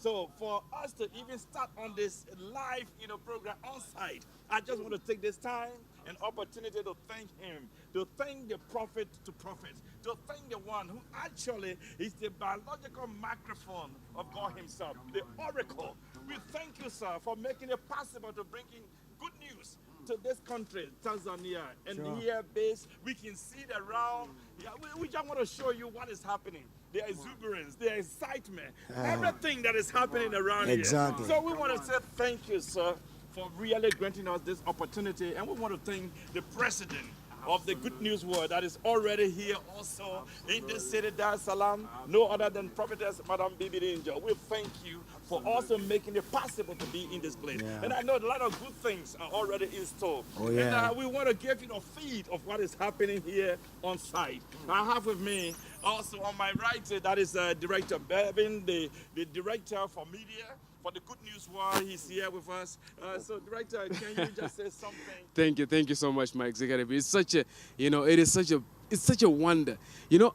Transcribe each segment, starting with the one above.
So for us to even start on this live, program on site, I just want to take this time and opportunity to thank him, to thank the prophet to prophets, to thank the one who actually is the biological microphone of God himself, the oracle. We thank you, sir, for making it possible to bring in good news to this country, Tanzania, and here based, we can see it around. Yeah, we just want to show you what is happening. The exuberance, the excitement, everything that is happening around here. So we want to say thank you, sir, for really granting us this opportunity, and we want to thank the president of the Good News World that is already here also in this city, Dar es Salaam, no other than Prophetess Madam Bibi Angel. We thank you for also making it possible to be in this place. And I know a lot of good things are already in store. And we want to give you a feed of what is happening here on site. I have with me also on my right, that is Director Bevin, the Director for Media. For the Good News World, he's here with us. So, Director, can you just say something? Thank you so much, my executive. It's such a, it's such a wonder.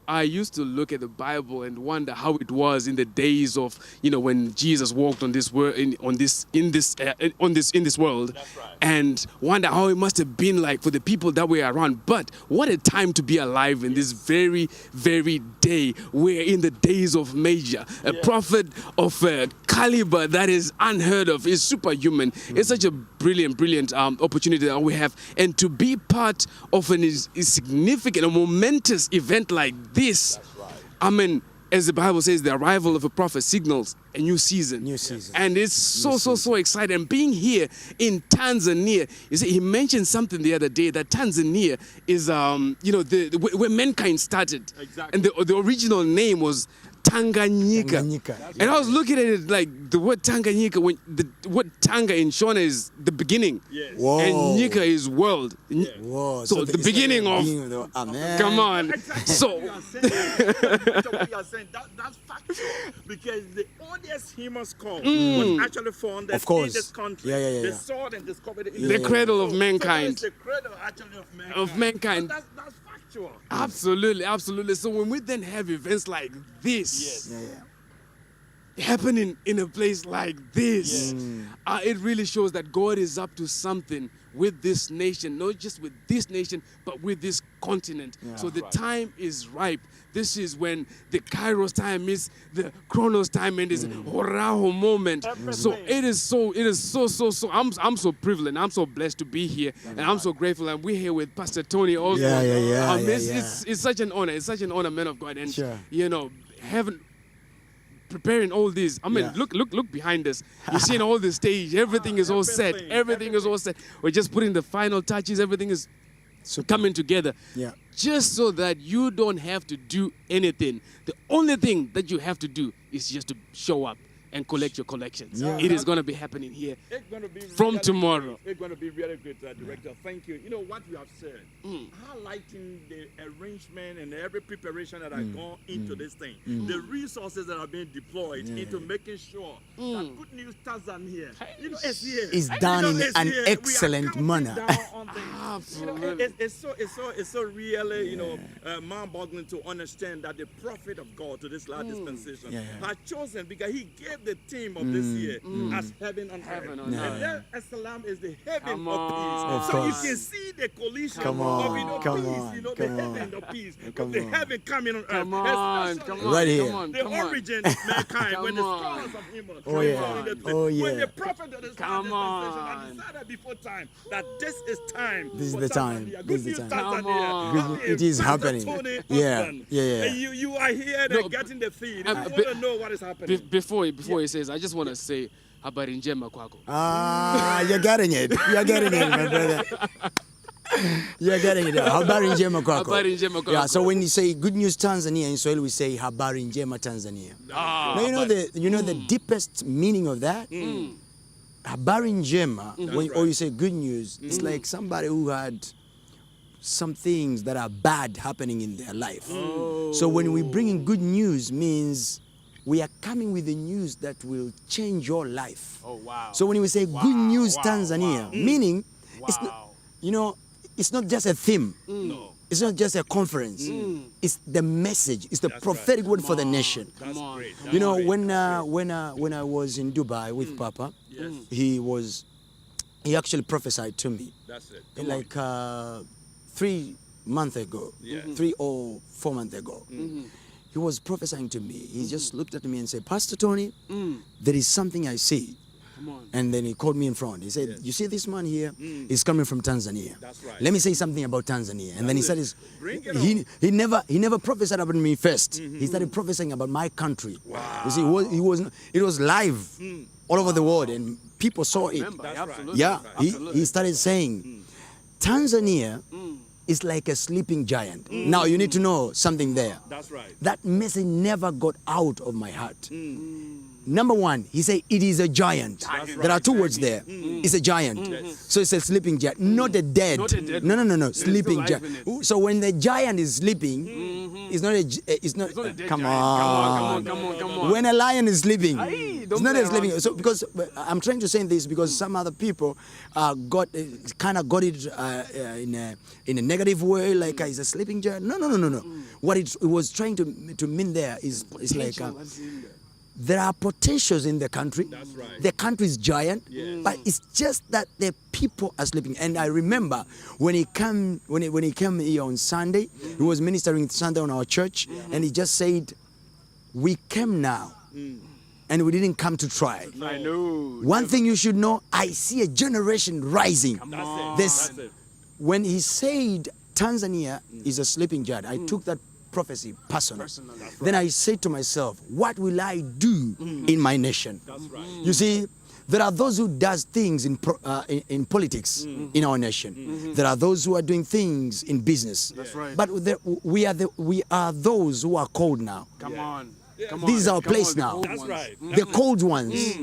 I used to look at the Bible and wonder how it was in the days of, when Jesus walked on this world, in this world, and wonder how it must have been like for the people that were around. But what a time to be alive in this very, very day. We're in the days of Major, a prophet of caliber that is unheard of, is superhuman. It's such a brilliant opportunity that we have, and to be part of a significant, a momentous event like this. I mean, as the Bible says, the arrival of a prophet signals a new season. And it's so exciting. And being here in Tanzania, you see, he mentioned something the other day that Tanzania is, where mankind started. And the original name was Tanganyika. And I was looking at it like the word Tanganyika, when the word Tanga in Shona is the beginning. And Nyika is world. So the beginning of, come on. So what you are saying, that's factual, because the oldest human skull was actually found in this country. They saw and discovered it. The cradle of mankind. So the cradle actually of mankind. So that's factual. Absolutely. So when we then have events like this, happening in a place like this, it really shows that God is up to something with this nation, not just with this nation, but with this continent. So the time is ripe. This is when the Kairos time is the Chronos time, and this Horaho moment. So it is so. I'm so privileged. I'm so blessed to be here, and I'm so grateful. And we're here with Pastor Tony Osborn. It's such an honor. It's such an honor, man of God, and preparing all this. I mean, look behind us. You're seeing all the stage. Everything is all set. Everything is all set. We're just putting the final touches. Everything is coming together. Just so that you don't have to do anything. The only thing that you have to do is just to show up and collect your collections. It is going to be happening here from tomorrow. It's going to be really good, Director. Thank you. You know what you have said, highlighting the arrangement and every preparation that has gone into this thing, the resources that are being deployed into making sure that Good News Tanzania is here. It's done in an excellent manner. Absolutely. It's so really, mind-boggling to understand that the prophet of God to this last dispensation has chosen, because he gave the theme of this year as heaven on earth. And Dar es Salaam is the heaven of peace. So you can see the collision of peace, the heaven of peace, of the heaven coming on earth. Right here. The origin of mankind, when the stars of him when the prophet of this dispensation had decided before time that this is time. This is the time. This is the time. It is happening. And you are here getting the feed. You want to know what is happening. Before he says, I just want to say, habari njema kwako. You're getting it. You're getting it, my brother. You're getting it. Habari njema kwako. Habari njema kwako. Yeah, so when you say Good News Tanzania, in Swahili we say habari njema Tanzania. Now you know the deepest meaning of that? Habari njema, or you say good news, it's like somebody who had some things that are bad happening in their life. So when we bring in good news, means we are coming with the news that will change your life. So when we say Good News Tanzania, meaning it's not, it's not just a theme. it's not just a conference. It's the message. It's the prophetic word for the nation. That's great. You know, when I was in Dubai with Papa, he actually prophesied to me. That's it. Like 3 months ago, 3 or 4 months ago. He was prophesying to me. He just looked at me and said, Pastor Tony, there is something I see. And then he called me in front. He said, you see this man here? He's coming from Tanzania. That's right. Let me say something about Tanzania. And then he said, he never prophesied about me first. He started prophesying about my country. Wow. You see, it was live all over the world, and people saw it. Absolutely. Yeah, he started saying, Tanzania is like a sleeping giant. Now you need to know something there. That's right. That message never got out of my heart. Number one, he said it is a giant. There are 2 words there. It's a giant. So it's a sleeping giant, not a dead. No. Sleeping giant. So when the giant is sleeping, it's not a dead come giant. on. Come on. When a lion is sleeping, Aye, it's not a sleeping. So because I'm trying to say this because some other people got it in a negative way, like it's a sleeping giant. No. What it was trying to mean there is like. There are potentials in the country. That's right. The country is giant, but it's just that the people are sleeping. And I remember when he came here on Sunday, he was ministering Sunday on our church, and he just said, "We came now, and we didn't come to try." I know. One thing you should know: I see a generation rising. That's it. When he said Tanzania is a sleeping giant, I took that prophecy personally. Then I said to myself, what will I do in my nation? That's right. You see, there are those who does things in politics in our nation. There are those who are doing things in business. That's right. But we are those who are called now. Come on. This is our place now. That's right. The called ones,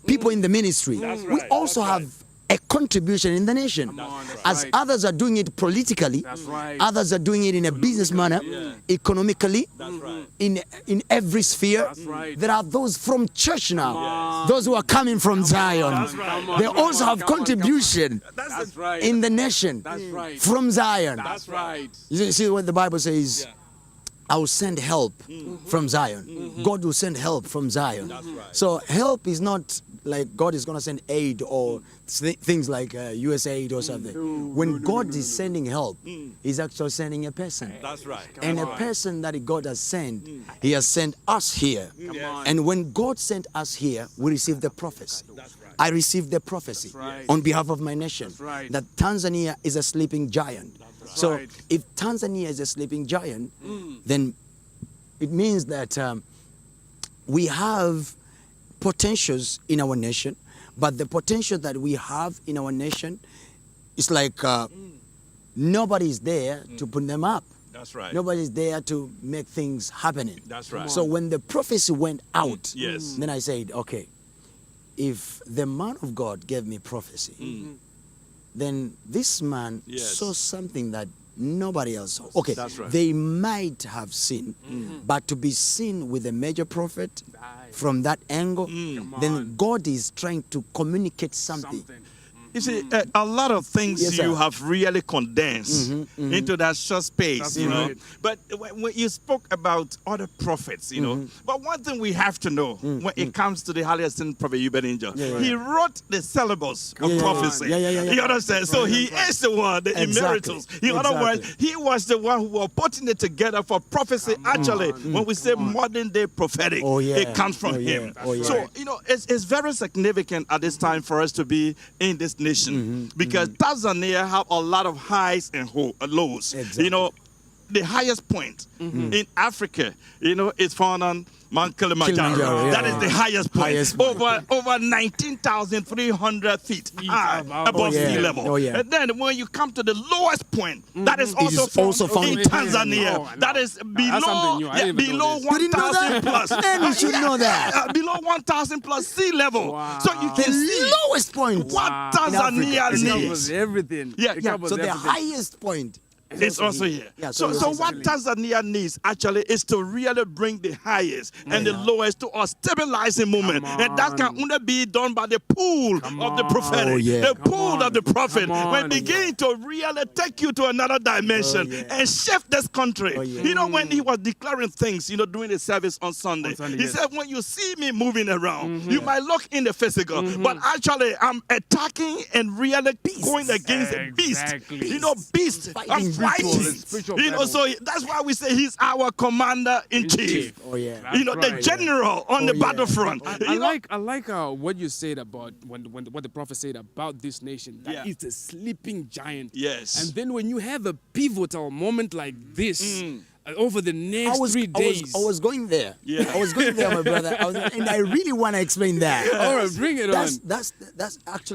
people in the ministry. That's We right. also That's have a contribution in the nation. As others are doing it politically, others are doing it in a business manner, economically, in every sphere. There are those from church now, those who are coming from Zion. They also have contribution in the nation from Zion. That's right. You see what the Bible says? I will send help from Zion. God will send help from Zion. So help is not like God is going to send aid or things like USAID or something. When God is sending help, He's actually sending a person. That's right. And a person that God has sent, He has sent us here. And when God sent us here, we received the prophecy. I received the prophecy on behalf of my nation that Tanzania is a sleeping giant. So if Tanzania is a sleeping giant, then it means that we have potentials in our nation, but the potential that we have in our nation is like nobody is there to put them up. That's right. Nobody is there to make things happening. That's right. So when the prophecy went out, Yes. then I said, okay, if the man of God gave me prophecy, then this man saw something that nobody else saw. Okay, That's right. they might have seen, but to be seen with a major prophet from that angle, then God is trying to communicate something. You see, a lot of things Yes, sir. you have really condensed into that short space, That's you know. right. But when you spoke about other prophets, you know, but one thing we have to know when it comes to the highly esteemed prophet Uebert, he wrote the syllabus of prophecy. You understand? So he is the one, the emeritus. In other words, he was the one who was putting it together for prophecy. Actually, when we say modern day prophetic, it comes from him. So, you know, it's very significant at this time for us to be in this nation because Tanzania have a lot of highs and lows. You know, the highest point in Africa, you know, is found on Mount Kilimanjaro. That is the highest point. Over 19,300 feet high above sea level. And then when you come to the lowest point, that is also found in Tanzania. That is below 1,000 plus. And you should know that. Below 1,000 plus sea level. So you can see The lowest point what Tanzania It needs. covers everything. Yeah. So the highest point It's also here. Yeah, so what Tanzania needs actually is to really bring the highest and the lowest to a stabilizing moment. And that can only be done by the pool of the prophetic, the pool of the prophet. When begin to really take you to another dimension and shift this country. You know, when he was declaring things, during the service on Sunday, he said, when you see me moving around, you might look in the physical, but actually I'm attacking and really going against a beast. Beast. I'm fighting. So that's why we say he's our commander-in-chief. The general on the battlefront. I like what you said about what the prophet said about this nation. That it's a sleeping giant. Yes. And then when you have a pivotal moment like this, over the next 3 days. I was going there. I was going there, my brother. And I really want to explain that. All right, bring it on.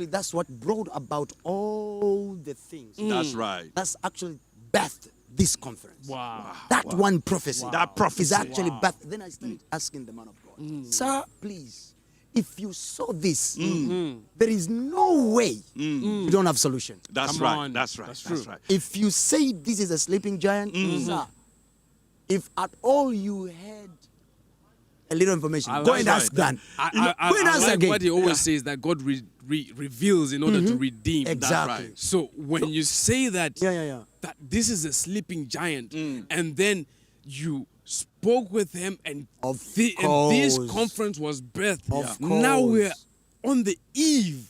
That's what brought about all the things. That's right. That's actually birthed this conference. Wow. That one prophecy. That prophecy is actually birthed. Then I started asking the man of God, sir, please, if you saw this, there is no way you don't have solution. That's right. That's right. That's right. If you say this is a sleeping giant, sir, if at all you had a little information, go and ask Dan. Go and ask again. What he always says, that God reveals in order to redeem. Exactly. Right. So when you say that, that this is a sleeping giant, and then you spoke with him, and this conference was birthed. Now we're on the eve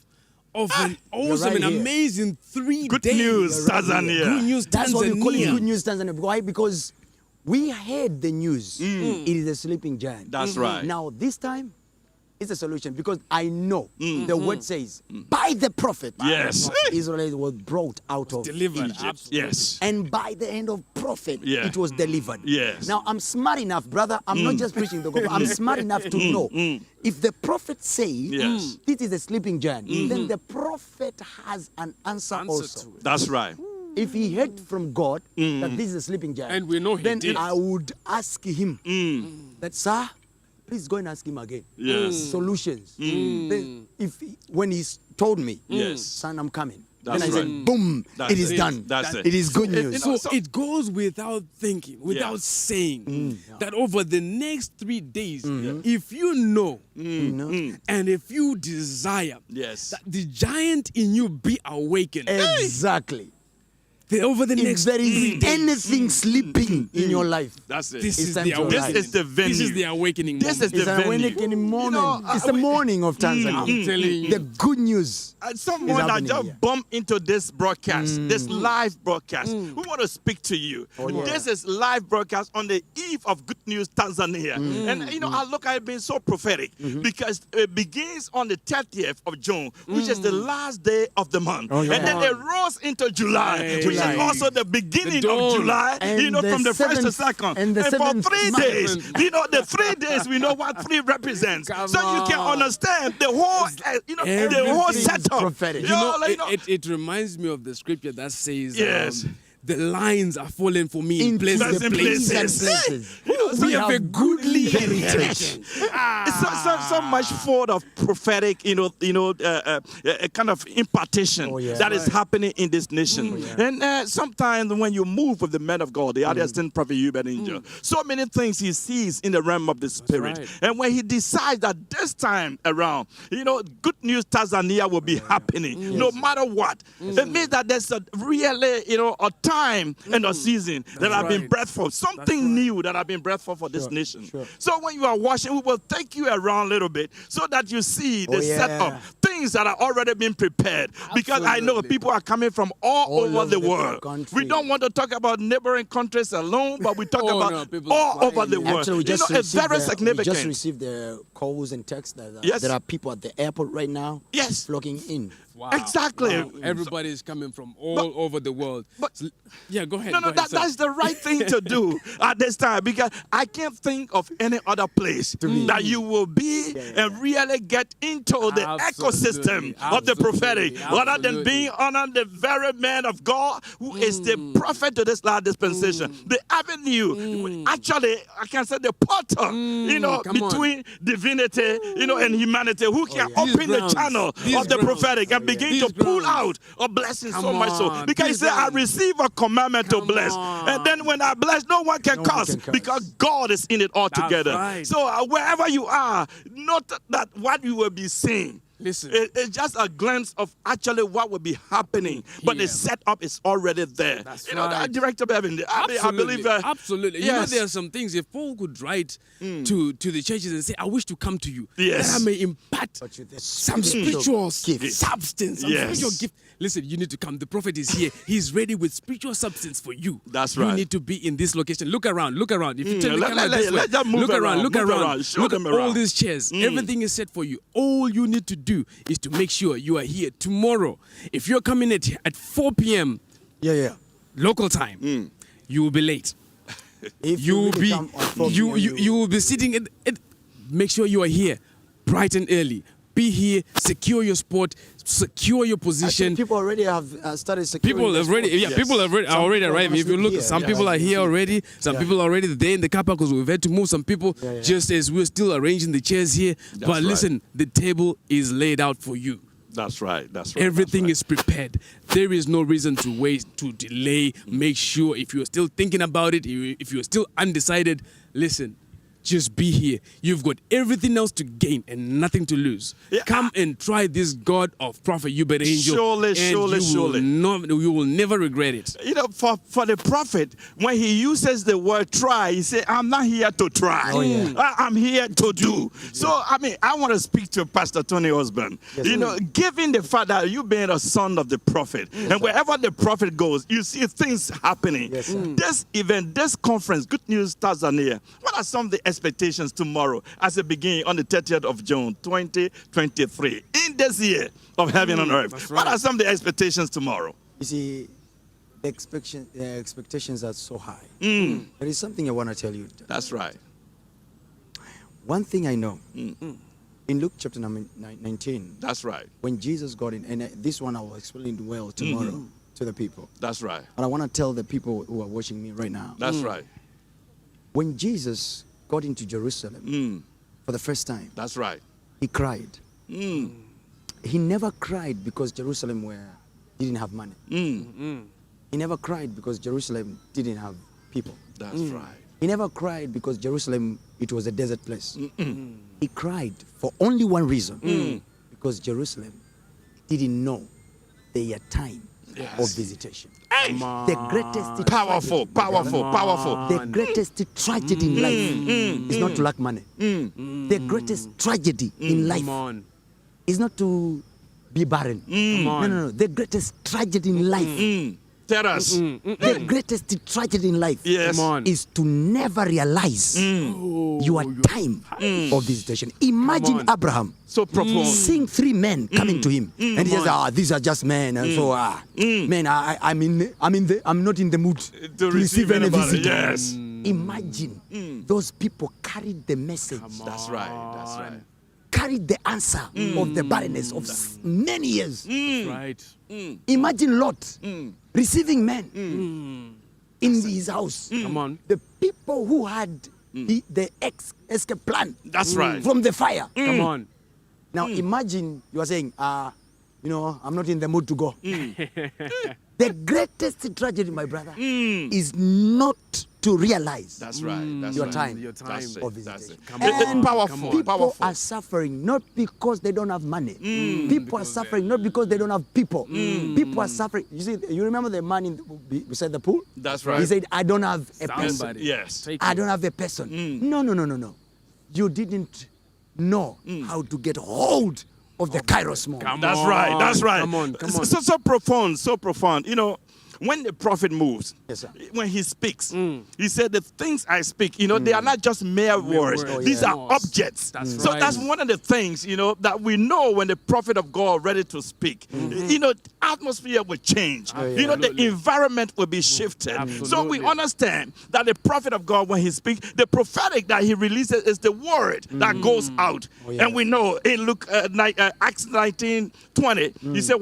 of an awesome and amazing 3 days. Good news, Tanzania. Good news, Tanzania. That's why we call it Good News, Tanzania. Why? Because we heard the news. It is a sleeping giant. That's right. Now, this time, it's a solution because I know the word says, by the prophet, Israel was brought out of Egypt. Yes. And by the end of prophet, it was delivered. Yes. Now, I'm smart enough, brother. I'm not just preaching the gospel. I'm smart enough to know if the prophet says this is a sleeping giant, then the prophet has an answer also. That's right. If he heard from God that this is a sleeping giant, and we know then I would ask him that, sir, please go and ask him again. Solutions. Then when he's told me, son, I'm coming. Then I said, boom, it is done. It is good news. So it goes without thinking, without saying, that over the next 3 days, if you know, and if you desire, that the giant in you be awakened. Exactly. Over the next if there is anything sleeping in your life, that's it. This is the awakening. This is the venue. This is the awakening. This is the venue. Awakening moment. It's the morning of Tanzania. I'm telling you. The good news. Someone that just bumped into this broadcast, this live broadcast, we want to speak to you. This is live broadcast on the eve of Good News Tanzania. And I look at it being so prophetic because it begins on the 30th of June, which is the last day of the month. And then it rolls into July, which is also the beginning of July, from the 1st to 2nd. And for 3 days, the 3 days, we know what 3 represents. So you can understand the whole, the whole setup. Prophetic. It reminds me of the scripture that says, the lines are falling for me in places. We have a goodly heritage. It's so much full of prophetic, a kind of impartation that is happening in this nation. And sometimes when you move with the men of God, the Adestin Prophet Uebert Angel, so many things he sees in the realm of the spirit. And when he decides that this time around, Good News Tanzania will be happening, no matter what. It means that there's a really, a time and a season that have been breathed for, something new that have been breathed for this nation. So when you are watching, we will take you around a little bit so that you see the setup, things that are already been prepared. Because I know people are coming from all over the world. We don't want to talk about neighboring countries alone, but we talk about all over the world. Actually, it's very significant. We just received the calls and texts that there are people at the airport right now flocking in. Wow. Exactly. Wow. Everybody is coming from all over the world. But go ahead. That's the right thing to do at this time, because I can't think of any other place that you will be and really get into the ecosystem of the prophetic, rather than being under the very man of God who is the prophet to this last dispensation. The avenue, actually, I can say the portal, between divinity, and humanity, who can open the channel of the prophetic and begin to pull out a blessing so much so. Because he said, I receive a commandment to bless. And then when I bless, no one can curse because God is in it all together. Right. So wherever you are, not that what you will be seeing. Listen. It's just a glance of actually what will be happening, but the setup is already there. That's you know, right. that Director Bevan, I believe. Absolutely. Yes. You know, there are some things, if Paul could write to the churches and say, I wish to come to you, Yes. that I may impart some spiritual substance, some Yes. spiritual gift. Listen, you need to come. The prophet is here. He's ready with spiritual substance for you. That's right. You need to be in this location. Look around. Look around. If you turn the Let- camera let- this way, let them move look around. around, Look move around. around. Show Look them at all around. these chairs. Everything is set for you. All you need to do is to make sure you are here tomorrow. If you're coming at 4 p.m. Yeah. local time, you will be late. If You will really be come on 4 you p.m., you will be sitting at make sure you are here bright and early. Be here, secure your spot, secure your Actually, position. people already have started securing People their have already, spots. yeah, Yes. people have already, Some are already people are arriving. If you gonna look, sleep some here. people Yeah. are here already. Some Yeah. people are already there in the car park because we've had to move some people Yeah. just as we're still arranging the chairs here. But right. listen, the table is laid out for you. That's right. That's right. Everything is prepared. There is no reason to wait, to delay. Make sure if you're still thinking about it, if you're still undecided, listen, just be here. You've got everything else to gain and nothing to lose. Yeah, Come and try this God of Prophet Uebert Angel. Surely, and surely. you will never regret it. You know, for the prophet, when he uses the word try, he said, I'm not here to try. Oh, yeah. I'm here to do. So, I mean, I want to speak to Pastor Tony Osborn. Yes, you sir. know, given the fact that you being a son of the prophet, and wherever the prophet goes, you see things happening. Yes, sir. This event, this conference, Good News Tanzania, what are some of the expectations tomorrow as it begins on the 30th of June, 2023, in this year of heaven and earth? That's What right. are some of the expectations tomorrow? You see, the expectations are so high. There is something I want to tell you. That's right. One thing I know, in Luke chapter 19, That's right. when Jesus got in, and this one I will explain well tomorrow to the people. That's right. And I want to tell the people who are watching me right now. That's right. When Jesus got into Jerusalem for the first time, That's right. he cried. He never cried because Jerusalem didn't have money. He never cried because Jerusalem didn't have people. That's right. He never cried because Jerusalem, it was a desert place. He cried for only one reason. Because Jerusalem didn't know their time of visitation. The greatest Powerful, powerful, powerful. the greatest tragedy in life is not to lack money. The greatest tragedy in life Come on. is not to be barren. No. The greatest tragedy in life, Tell us. the greatest tragedy in life Yes. Come on. is to never realize your time of visitation. Imagine on. Abraham So profound. seeing three men coming to him, and he says, these are just men, and so man, I'm not in the mood to receive any anybody. visit. Yes. Imagine those people carried the message, That's right. That's right. carried the answer of the barrenness of many years. Right. Imagine Lot receiving men in his house. Come on. The people who had the escape plan That's right. from the fire. Come on. Now imagine you are saying, I'm not in the mood to go. The greatest tragedy, my brother, is not to realize That's right. That's your right. time Your time That's it. of That's visitation. it. Come It's on. powerful. People Powerful. are suffering not because they don't have money. People are suffering not because they don't have people. People are suffering. You see, you remember the man beside the pool? That's right. He said, I don't have a person. Somebody. Yes. Take I it. don't have a person. No. You didn't know how to get hold of the Kairos moment. Come That's on. right. That's right. Come on. Come on. So profound. So profound. You know, when the prophet moves, Yes, sir. when he speaks, he said, the things I speak, they are not just mere words. words. These Oh, are yeah. objects. That's So right. that's one of the things, that we know when the prophet of God ready to speak. Atmosphere will change. yeah. The Absolutely. environment will be shifted. So we Absolutely. understand that the prophet of God, when he speaks, the prophetic that he releases is the word that goes out. yeah. And we know in Acts 19:20, he said,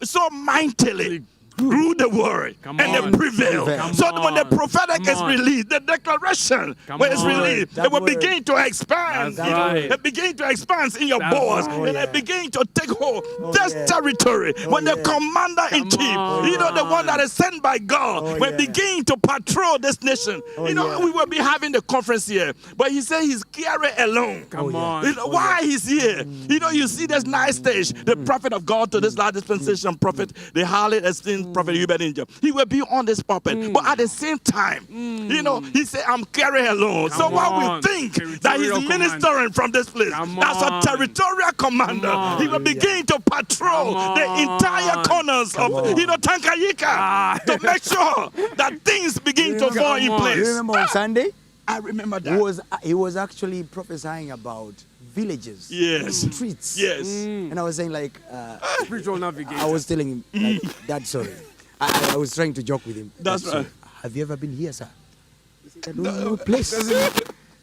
so mightily rule the world, Come and on. they prevail. Come So when the on. prophetic Come is on. released, the declaration when it's on. released, That it will word. begin to expand. That's You know, right. it begin to expand in your That's boards, right. Oh, and yeah. it begin to take hold this yeah. territory. When the yeah. commander in Come chief, on. you know, the one that is sent by God, Oh, will yeah. begin to patrol this nation. You know, yeah. we will be having the conference here, but he said he's carrying alone. Come yeah. on. You know, why he's here? You know, you see this nice stage, the prophet of God to this last dispensation prophet, the highly esteemed prophet Uebert. He will be on this pulpit, but at the same time, you know, he said, I'm carrying alone. So Come while on. we think that he's Territorial ministering from this place, Come that's a on. territorial commander. Come He will on. begin to patrol Come the on. entire corners of, you know, Tanganyika Ah. to make sure that things begin to fall in Come on. place. You remember on Sunday? I remember that. He was actually prophesying about villages, Yes. streets. Yes. And I was saying like, Spiritual navigator. I was telling him like, Dad, sorry. I was trying to joke with him. That's "Dad, right. sorry, have you ever been here, sir? He said, no place.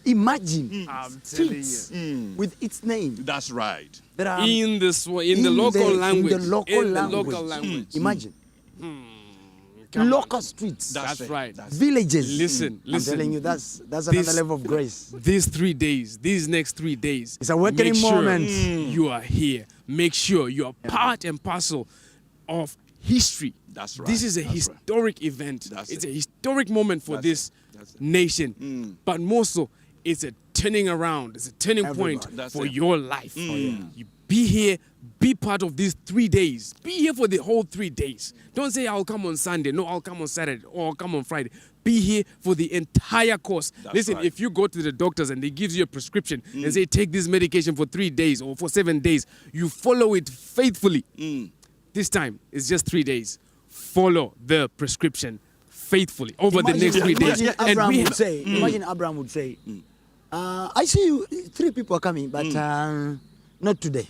Imagine I'm telling you. streets with its name. That's right. There are In the local language. In the local In the language. local language. Imagine Come local streets, That's it. right. villages. Listen, I'm listen. telling you, that's This- another level of grace. These 3 days, these next 3 days, It's a awakening make sure moment. you are here. Make sure you are part and parcel of history. That's right. This is a That's right. historic event. That's It's it. a historic moment for That's this it. That's it. nation. But more so, it's a turning around. It's a turning point Everybody. That's for it. your life. You be here, be part of these 3 days. Be here for the whole 3 days. Don't say, I'll come on Sunday. No, I'll come on Saturday or I'll come on Friday. Be here for the entire course. That's Listen, right. if you go to the doctors and they give you a prescription and say, take this medication for 3 days or for 7 days, you follow it faithfully. This time, it's just 3 days. Follow the prescription faithfully over the next 3 days. Imagine Abraham we would say, imagine Abraham would say, I see you, 3 people are coming, but not today.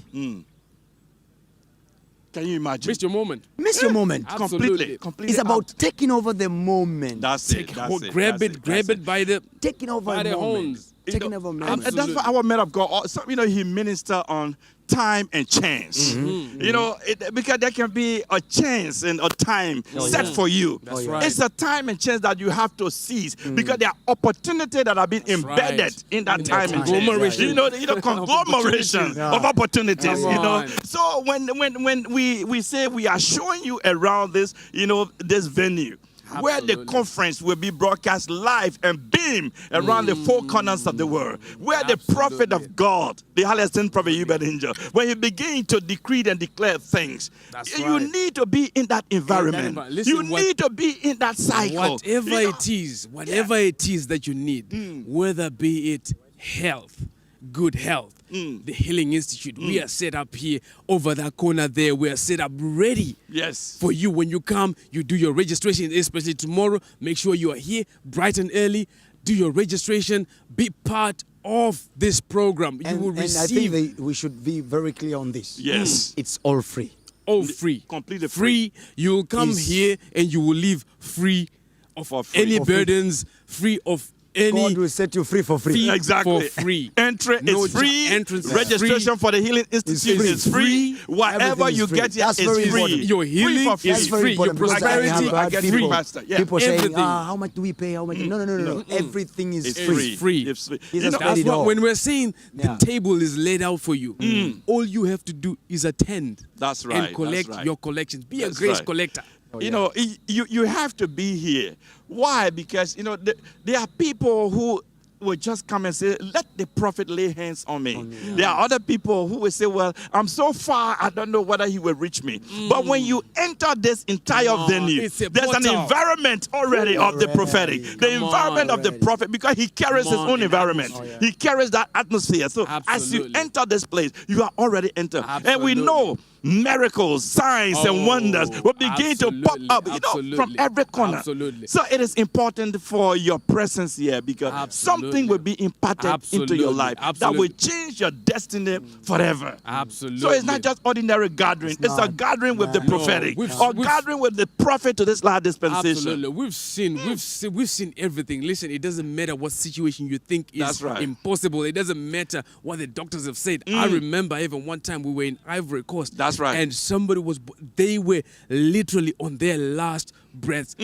Can you imagine? missed your moment. Miss your moment. Absolutely. Completely. It's about taking over the moment. That's it. That's it. Grab that's it, grab that's it by the Taking over by a the moment. horns. Taking over a moment. And that's why our man of God, also, you know, he minister on time and chance. You know, because there can be a chance and a time set for you. That's right. It's a time and chance that you have to seize because there are opportunities that have been embedded right. in that In that time and chance. conglomeration. You know, conglomeration of opportunities. Come You know, on. so when we say we are showing you around this, you know, this venue. Where the Absolutely. conference will be broadcast live and beam around the 4 corners of the world. Where the prophet of God, the highly esteemed prophet Uebert Angel, when he begin to decree and declare things, That's you right. need to be in that environment. environment. Listen, You need to be in that cycle. Whatever You know, whatever it is that you need, whether be it health, good health, the Healing Institute, we are set up here over that corner there. We are set up ready Yes. for you. When you come, you do your registration, especially tomorrow. Make sure you are here bright and early. Do your registration. Be part of this program. You will And I receive think we should be very clear on this. Yes. It's all free. all free. Completely Free. You will come Is- here and you will leave free of For free. any For free. burdens, free of any God will set you free for free. fee Exactly. for free. Entry No is free. entrance is Registration free. for the Healing Institute free. is free. Whatever Everything is you free. get here That's is very free. important. Your healing for free. is That's very free. Your important because I prosperity have I heard get people, free, Pastor. Yeah. people saying, Everything. how much do we pay? How much? No. Everything is It's free. free. free. It's free. Jesus You know, paid That's it what all. when we're saying Yeah. the table is laid out for you. All you have to do is attend. That's right, And collect that's right. your collections. Be That's a grace right. collector. You know, you have to be here. Why? Because, you know, there are people who will just come and say, let the prophet lay hands on me. There are other people who will say, well, I'm so far, I don't know whether he will reach me. But when you enter this entire venue, it's a there's an portal. environment already of the prophetic, the Come environment of the already. prophet, because he carries Come his on, own an environment. atmosphere. He carries that atmosphere. So as you Absolutely. enter this place, you are already entered. And we Absolutely. know miracles, signs, and wonders will begin to pop absolutely, up, you know, from absolutely, every corner. absolutely. So it is important for your presence here because Absolutely. something will be imparted into your Absolutely, life that absolutely. will change your destiny forever. Absolutely. So it's not just ordinary gathering. It's a not. gathering with the No. prophetic, We've- or we've- gathering with the prophet to this last dispensation. Absolutely. We've seen everything. Listen, it doesn't matter what situation you think is That's right. impossible. It doesn't matter what the doctors have said. I remember even one time we were in Ivory Coast. That's right. And somebody they were literally on their last breath.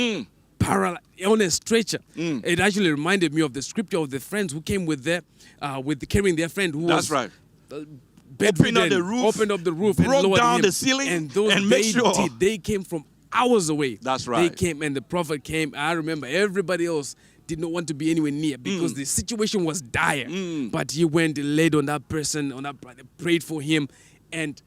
Paralyzed on a stretcher. It actually reminded me of the scripture of the friends who came with carrying their friend who That's was right. bedridden, opened up the roof, and broke lowered down him. the ceiling, and those and made sure. They came from hours away. That's right. They came, and the prophet came. I remember everybody else did not want to be anywhere near because the situation was dire. But he went, laid on that person, on that brother, prayed for him, and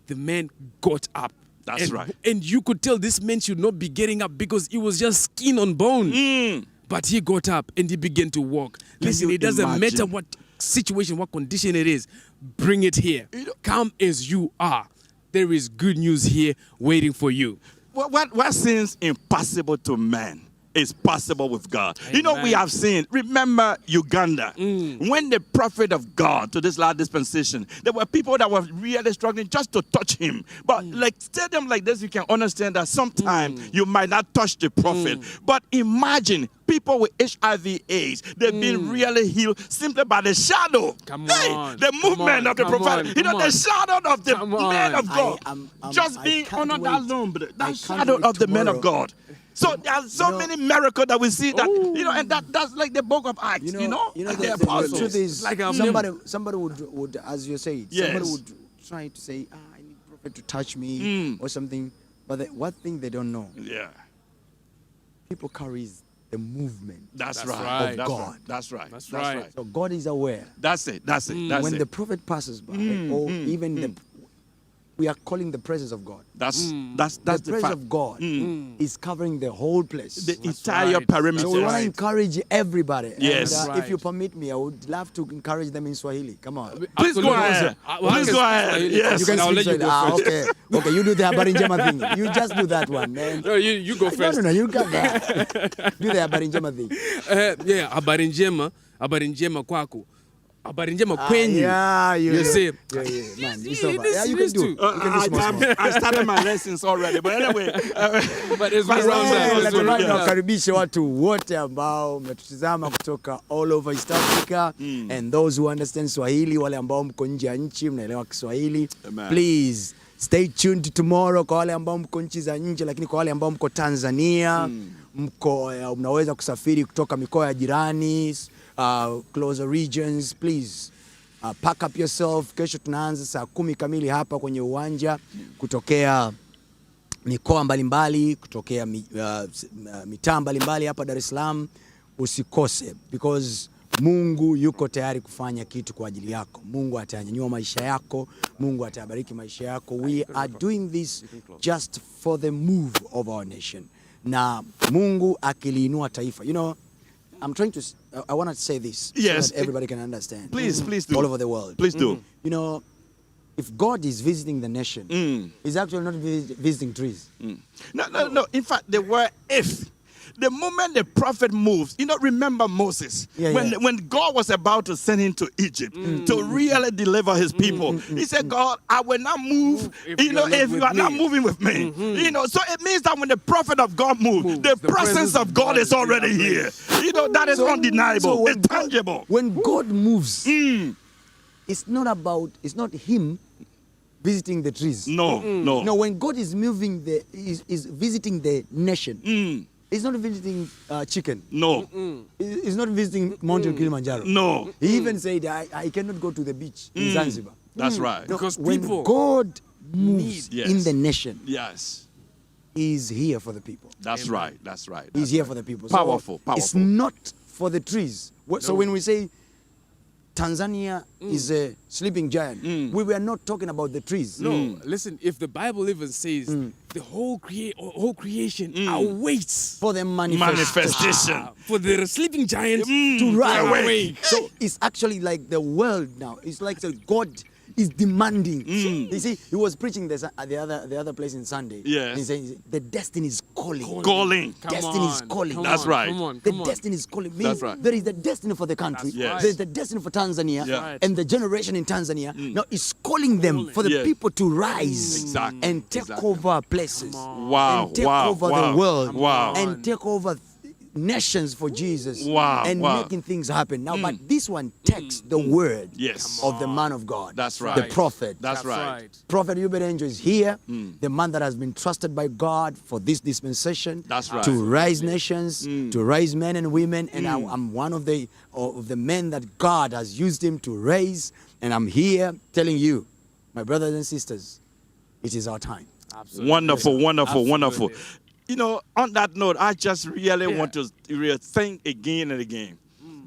the man got up. That's right. And you could tell this man should not be getting up because it was just skin on bone. But he got up and he began to walk. Listen, it doesn't matter what situation, what condition it is, bring it here. Come as you are. There is good news here waiting for you. What seems impossible to man is possible with God. Amen. You know, we have seen, remember Uganda, when the prophet of God to this last dispensation, there were people that were really struggling just to touch him. But like stadium like this, you can understand that sometimes you might not touch the prophet. But imagine people with HIV/AIDS, they've been really healed simply by the shadow. The movement of the prophet. You know, the shadow of the man of God. Just being under that lumber, that shadow of the man of God. So there are so many miracles that we see that, you know, and that's like the book of Acts, you know the truth is, like somebody would, as you say, somebody would try to say, I need prophet to touch me or something. But one thing they don't know, people carries the movement. That's of right. God. That's right. That's right. So God is aware. That's it. When the prophet passes by, or even we are calling the presence of God. That's the the presence fact. of God is covering the whole place. The entire perimeter. So we want to encourage everybody. Yes. And, if you permit me, I would love to encourage them in Swahili. Come on. Please go ahead. Please go ahead. Yes. You can I'll speak let you Swahili. go first. Okay, you do the habari njema thing. You just do that one, man. No, you go first. No, you got that. Do the habari njema thing. Habari njema kwako. Habari njema kwenyu. You see. Man, it's over. You can do. I started my lessons already, but anyway. But it's right now. Karibisha watu wote ambao mnatutazama kutoka all over East Africa and those who understand Swahili, wale ambao mko nje ya nchi mnaelewa Kiswahili. Please stay tuned tomorrow kwa wale ambao mko nchi za nje, lakini kwa wale ambao mko Tanzania, mnaweza kusafiri kutoka mikoa ya jirani, closer regions, please pack up yourself. Kesho tunaanza saa 10 kamili hapa kwenye uwanja kutokea mikoa mbalimbali, kutokea mitaa mbalimbali hapa Dar es Salaam. Usikose, because Mungu yuko tayari kufanya kitu kwa ajili yako. Mungu atanyanyua maisha yako, Mungu atabariki maisha yako. We are doing this just for the move of our nation. Na Mungu akiliinua taifa. You know, I want to say this so that everybody can understand. Please do. All over the world. Please do. You know, if God is visiting the nation, He's actually not visiting trees. No. In fact, the word if. The moment the prophet moves, you know, remember Moses. When God was about to send him to Egypt to really deliver his people, he said, God, I will not move, if you are not moving with me. You know, so it means that when the prophet of God moves, the presence of God is already here. You know, that is undeniable. It's tangible. When God moves, it's not him visiting the trees. No. No, when God is moving, is visiting the nation. He's not visiting chicken. No. He's not visiting Mountain Kilimanjaro. No. He even said, I cannot go to the beach in Zanzibar. That's right. No, Because when people God moves in the nation, He's here for the people. That's right. He's here for the people. Powerful. It's not for the trees. So when we say Tanzania is a sleeping giant, we were not talking about the trees. No, listen, if the Bible even says the whole creation awaits for the manifestation. For the sleeping giant to rise. awake. So it's actually like the world now. It's like the God is demanding. You see, he was preaching the other place in Sunday. Yes. He's saying the destiny is calling. Destiny is calling. That's right. The destiny is calling. That's right. There is the destiny for the country. Yes. There's the destiny for Tanzania. Yeah. And the generation in Tanzania. Now it's calling them for the people to rise and take over places. Wow. And take over the world. Wow. And take over nations for Jesus Wow, and wow. making things happen. Now, but this one takes the word Yes. of the man of God. That's The right. prophet. That's right. Prophet Uebert Angel is here, the man that has been trusted by God for this dispensation. That's right. To raise nations, to raise men and women, and I'm one of the men that God has used him to raise, and I'm here telling you, my brothers and sisters, it is our time. Absolutely. Wonderful, wonderful, wonderful. Absolutely. You know, on that note, I just really want to really think again and again.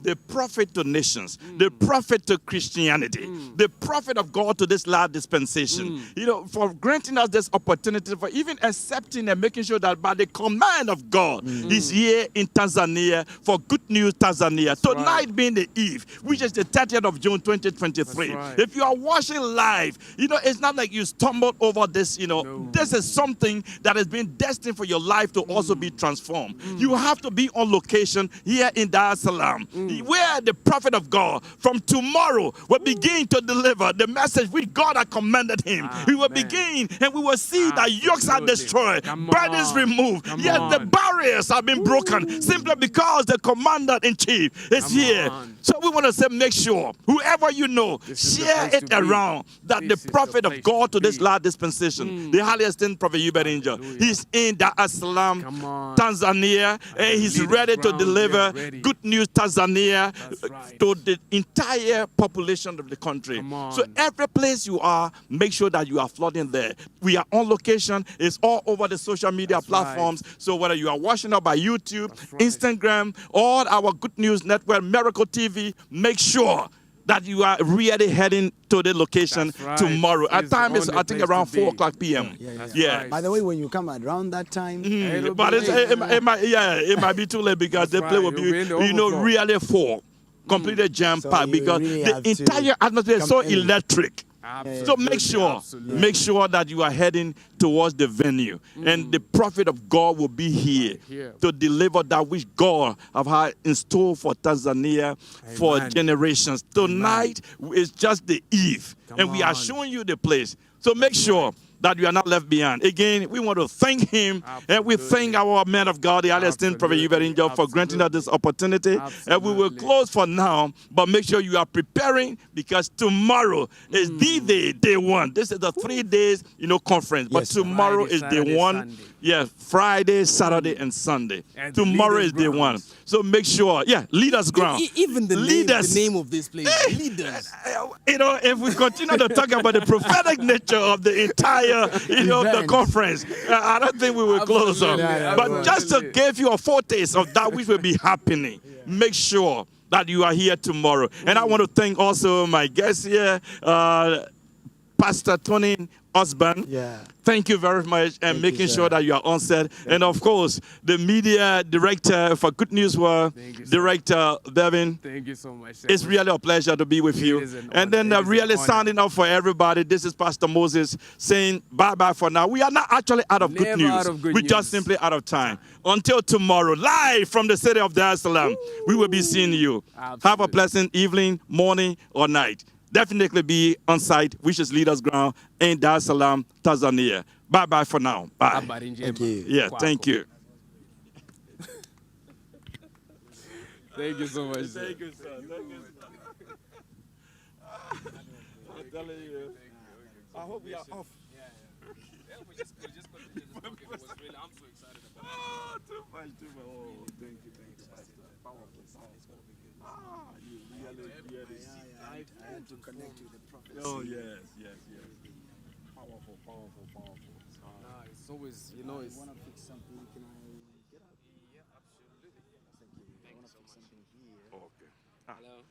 The prophet to nations, the prophet to Christianity, the prophet of God to this last dispensation, you know, for granting us this opportunity, for even accepting and making sure that by the command of God, he's here in Tanzania for Good News Tanzania. Tonight being the eve, which is the 30th of June 2023. That's right. If you are watching live, you know, it's not like you stumbled over this, you know, this is something that has been destined for your life to also be transformed. You have to be on location here in Dar es Salaam, where the prophet of God from tomorrow will begin to deliver the message which God had commanded him. He will begin, and we will see that yokes are destroyed, burdens removed. Yes, the barriers have been broken simply because the commander in chief is here. So we want to say, make sure whoever you know, share it around that the prophet of God to this last dispensation, the highly esteemed prophet Uebert Angel, he's in Dar es Salaam, Tanzania, and he's ready to deliver Good News Tanzania to the entire population of the country. So every place you are, make sure that you are flooding there. We are on location. It's all over the social media platforms. So whether you are watching us by YouTube, Instagram, or our Good News Network, Miracle TV, make sure that you are really heading to the location tomorrow. Our time is, I think, around 4 o'clock p.m. Yeah. By the way, when you come around that time, But it might be too late because the play will be, you know, really full, completely jam-packed, because the entire atmosphere is so electric. So make sure that you are heading towards the venue, and the prophet of God will be here to deliver that which God have had in store for Tanzania for generations. Tonight is just the eve, and we are showing you the place. So make sure that you are not left behind. Again, we want to thank him, and we thank our man of God, the highly esteemed prophet Uebert Angel, for granting us this opportunity. And we will close for now, but make sure you are preparing, because tomorrow is the day, day one. This is the 3 days, you know, conference, but tomorrow is day one. Sunday. Yeah, Friday, Saturday, and Sunday. And Tomorrow is day one. So make sure, leaders ground. Even the leaders. name of this place, leaders. You know, if we continue to talk about the prophetic nature of the entire, you know, the conference, I don't think we will close up. But just to give you a foretaste of that which will be happening, make sure that you are here tomorrow. And I want to thank also my guest here, Pastor Tony Osborn. Thank you very much, and making sure that you are on set. And of course, the media director for Good News World, Director Devin. Thank you so much. It's really a pleasure to be with you. And then really signing up for everybody. This is Pastor Moses saying bye-bye for now. We are not actually out of good news. We're just simply out of time. Until tomorrow, live from the city of Dar es Salaam, we will be seeing you. Have a pleasant evening, morning, or night. Definitely be on site, which is Leaders Ground in Dar es Salaam, Tanzania. Bye-bye for now. Bye. Thank you. Yeah, thank you. Thank you so much. Thank you, sir. Thank you, sir. I'm telling you. I hope we are off. We just continued talking. It was really, I'm so excited about it. Oh, too much. Oh, thank you, Pastor. Powerful. You really see. I had to connect with the prophet. Oh, yes. Powerful. It's always, you know, it's... want to fix something, can I get up? Yeah, absolutely. Thank you. I want to fix something here. Okay. Hello.